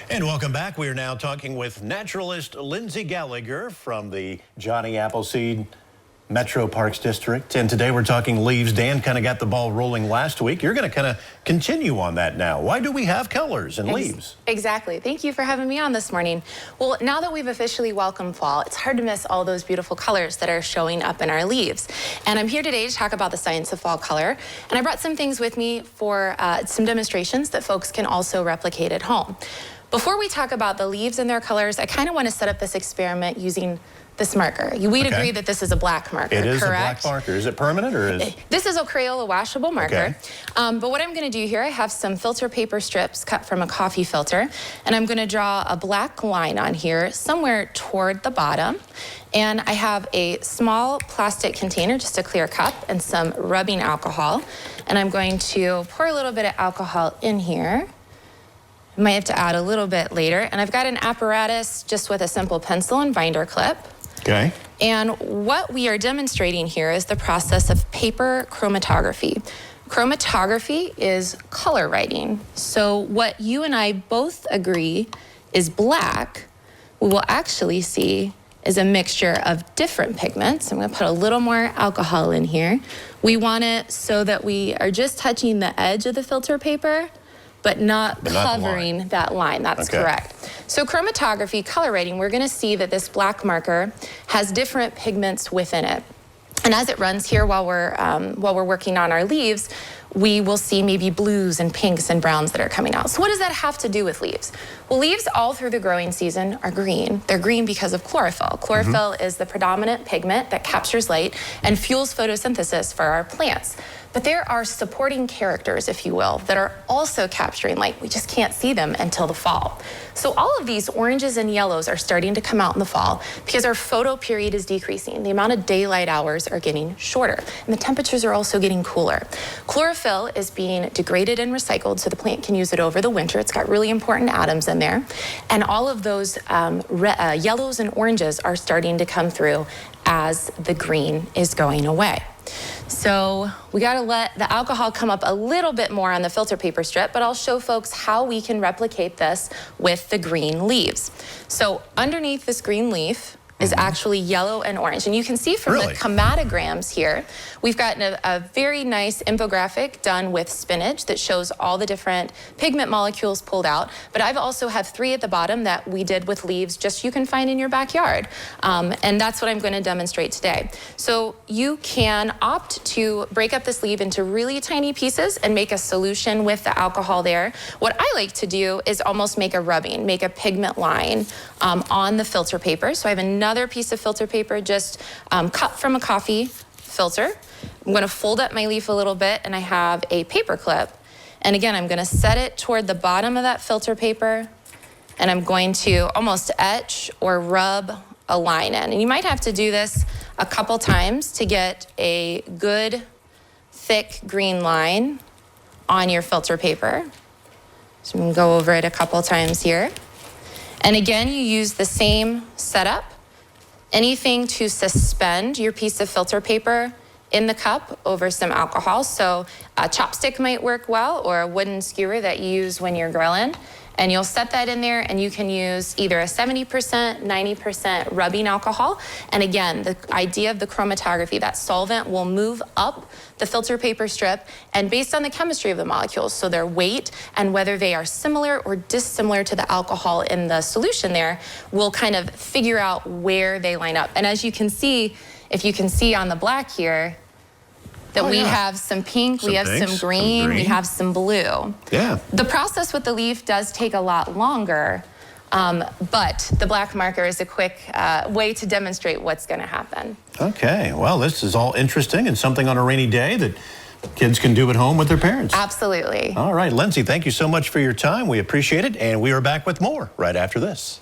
And welcome back. We are now talking with naturalist Lindsey Gallagher from the Johnny Appleseed Metro Parks District. And today we're talking leaves. Dan kind of got the ball rolling last week. You're going to kind of continue on that now. Why do we have colors and leaves? Exactly. Thank you for having me on this morning. Well, now that we've officially welcomed fall, it's hard to miss all those beautiful colors that are showing up in our leaves. And I'm here today to talk about the science of fall color. And I brought some things with me for some demonstrations that folks can also replicate at home. Before we talk about the leaves and their colors, I kind of want to set up this experiment using this marker. We'd agree that this is a black marker, It is correct? a black marker. Is it permanent or is... This is a Crayola washable marker. Okay. But what I'm going to do here, I have some filter paper strips cut from a coffee filter, and I'm going to draw a black line on here somewhere toward the bottom. And I have a small plastic container, just a clear cup, and some rubbing alcohol. And I'm going to pour a little bit of alcohol in here. Might have to add a little bit later. And I've got an apparatus just with a simple pencil and binder clip. Okay. And what we are demonstrating here is the process of paper chromatography. Chromatography is color writing. So what you and I both agree is black, we will actually see is a mixture of different pigments. I'm going to put a little more alcohol in here. We want it so that we are just touching the edge of the filter paper, but not covering that line. That's correct. So chromatography, color writing, we're going to see that this black marker has different pigments within it. And as it runs here while we're working on our leaves, we will see maybe blues and pinks and browns that are coming out. So what does that have to do with leaves? Well, leaves all through the growing season are green. They're green because of chlorophyll. Chlorophyll is the predominant pigment that captures light and fuels photosynthesis for our plants. But there are supporting characters, if you will, that are also capturing light. We just can't see them until the fall. So all of these oranges and yellows are starting to come out in the fall because our photo period is decreasing. The amount of daylight hours are getting shorter, and the temperatures are also getting cooler. Chlorophyll is being degraded and recycled so the plant can use it over the winter. It's got really important atoms in there. And all of those yellows and oranges are starting to come through as the green is going away. So we got to let the alcohol come up a little bit more on the filter paper strip, but I'll show folks how we can replicate this with the green leaves. So underneath this green leaf is actually yellow and orange. And you can see from the chromatograms here, we've got a very nice infographic done with spinach that shows all the different pigment molecules pulled out. But I've also have 3 at the bottom that we did with leaves just you can find in your backyard. And that's what I'm going to demonstrate today. So you can opt to break up this leaf into really tiny pieces and make a solution with the alcohol there. What I like to do is almost make a rubbing, make a pigment line on the filter paper. So I have another piece of filter paper just cut from a coffee filter. I'm going to fold up my leaf a little bit, and I have a paper clip. And again, I'm going to set it toward the bottom of that filter paper, and I'm going to almost etch or rub a line in. And you might have to do this a couple times to get a good, thick green line on your filter paper. So I'm going to go over it a couple times here. And again, you use the same setup. Anything to suspend your piece of filter paper in the cup over some alcohol. So a chopstick might work well, or a wooden skewer that you use when you're grilling. And you'll set that in there, and you can use either a 70%, 90% rubbing alcohol. And again, the idea of the chromatography, that solvent will move up the filter paper strip, and based on the chemistry of the molecules, so their weight and whether they are similar or dissimilar to the alcohol in the solution there, we'll kind of figure out where they line up. And as you can see, if you can see on the black here, that we have some pink, we have some green, we have some blue. Yeah. The process with the leaf does take a lot longer, but the black marker is a quick way to demonstrate what's going to happen. Okay, well, this is all interesting and something on a rainy day that kids can do at home with their parents. Absolutely. All right, Lindsey, thank you so much for your time. We appreciate it, and we are back with more right after this.